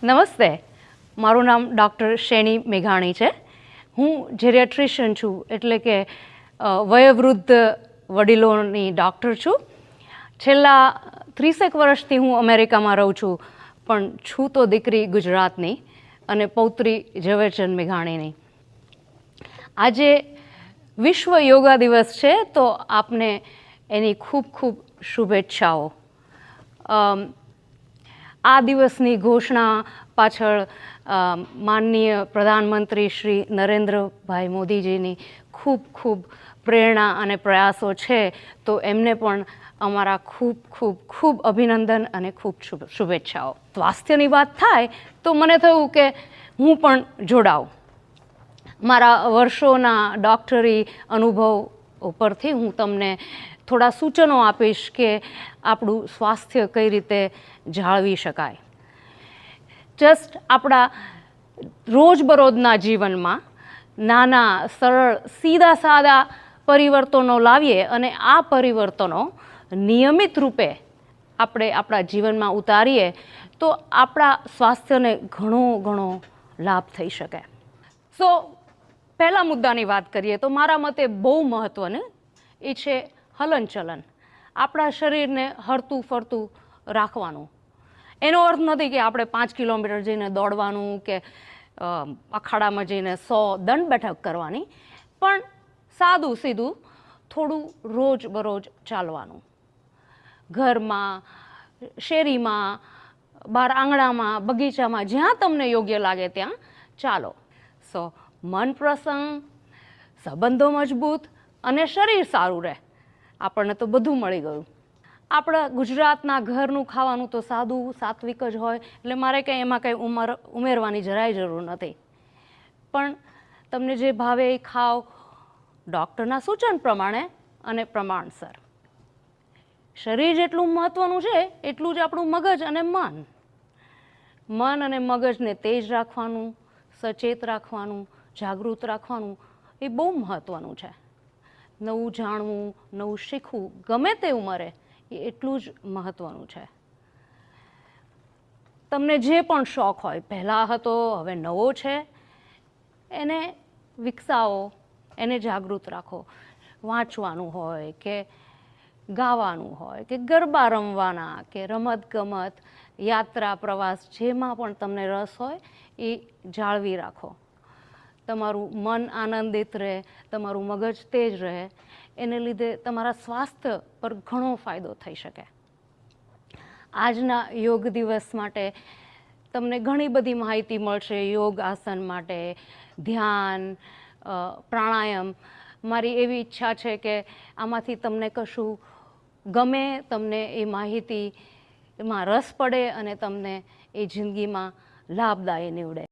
નમસ્તે, મારું નામ ડૉક્ટર શેની મેઘાણી છે. હું જેરિયાટ્રિશિયન છું, એટલે કે વયોવૃદ્ધ વડીલોની ડૉક્ટર છું. છેલ્લા 30 વર્ષથી હું અમેરિકામાં રહું છું, પણ છું તો દીકરી ગુજરાતની અને પૌત્રી ઝવેરચંદ મેઘાણીની. આજે વિશ્વ યોગા દિવસ છે, તો આપને એની ખૂબ ખૂબ શુભેચ્છાઓ. આ દિવસની ઘોષણા પાછળ માનનીય પ્રધાનમંત્રી શ્રી નરેન્દ્રભાઈ મોદીજીની ખૂબ ખૂબ પ્રેરણા અને પ્રયાસો છે, તો એમને પણ અમારા ખૂબ ખૂબ ખૂબ અભિનંદન અને ખૂબ શુભેચ્છાઓ. સ્વાસ્થ્યની વાત થાય તો મને થયું કે હું પણ જોડાઉં. મારા વર્ષોના ડૉક્ટરી અનુભવ ઉપરથી હું તમને થોડા સૂચનો આપીશ કે આપણું સ્વાસ્થ્ય કઈ રીતે જાળવી શકાય. જસ્ટ આપણા રોજબરોજના જીવનમાં નાના સરળ સીધા સાદા પરિવર્તનો લાવીએ અને આ પરિવર્તનો નિયમિત રૂપે આપણે આપણા જીવનમાં ઉતારીએ તો આપણા સ્વાસ્થ્યને ઘણો લાભ થઈ શકે. સો પહેલા મુદ્દાની વાત કરીએ તો મારા મતે બહુ મહત્ત્વનું એ છે હલનચલન. આપણા શરીરને હરતું ફરતું રાખવાનું. એનો અર્થ નથી કે આપણે 5 કિલોમીટર જઈને દોડવાનું કે અખાડામાં જઈને 100 દંડ બેઠક કરવાની, પણ સાદું સીધું થોડું રોજબરોજ ચાલવાનું. ઘરમાં, શેરીમાં, બહાર આંગણામાં, બગીચામાં, જ્યાં તમને યોગ્ય લાગે ત્યાં ચાલો. સો મન પ્રસન્ન, સંબંધો મજબૂત અને શરીર સારું રહે. આપણને તો બધું મળી ગયું. આપણા ગુજરાતના ઘરનું ખાવાનું તો સાદું સાત્વિક જ હોય, એટલે મારે કંઈ એમાં કંઈ ઉમેરવાની જરાય જરૂર નથી. પણ તમને જે ભાવે એ ખાઓ, ડૉક્ટરના સૂચન પ્રમાણે અને પ્રમાણસર. શરીર જેટલું મહત્ત્વનું છે એટલું જ આપણું મગજ અને મન. મન અને મગજને તેજ રાખવાનું, સચેત રાખવાનું, જાગૃત રાખવાનું એ બહુ મહત્ત્વનું છે. નવું જાણવું, નવું શીખવું ગમે તે ઉંમરે એ એટલું જ મહત્ત્વનું છે. તમને જે પણ શોખ હોય, પહેલાં હતો હવે નવો છે, એને વિકસાવો, એને જાગૃત રાખો. વાંચવાનું હોય કે ગાવાનું હોય કે ગરબા રમવાના કે રમતગમત, યાત્રા, પ્રવાસ, જેમાં પણ તમને રસ હોય એ જાળવી રાખો. તમારું મન આનંદિત રહે, તમારું મગજ તેજ રહે, એને લીધે તમારા સ્વાસ્થ્ય પર ઘણો ફાયદો થઈ શકે. આજના યોગ દિવસ માટે તમને ઘણી બધી માહિતી મળશે. યોગ આસન માટે, ધ્યાન, પ્રાણાયામ. મારી એવી ઈચ્છા છે કે આમાંથી તમને કશું ગમે, તમને એ માહિતીમાં રસ પડે અને તમને એ જિંદગીમાં લાભદાયી નીવડે.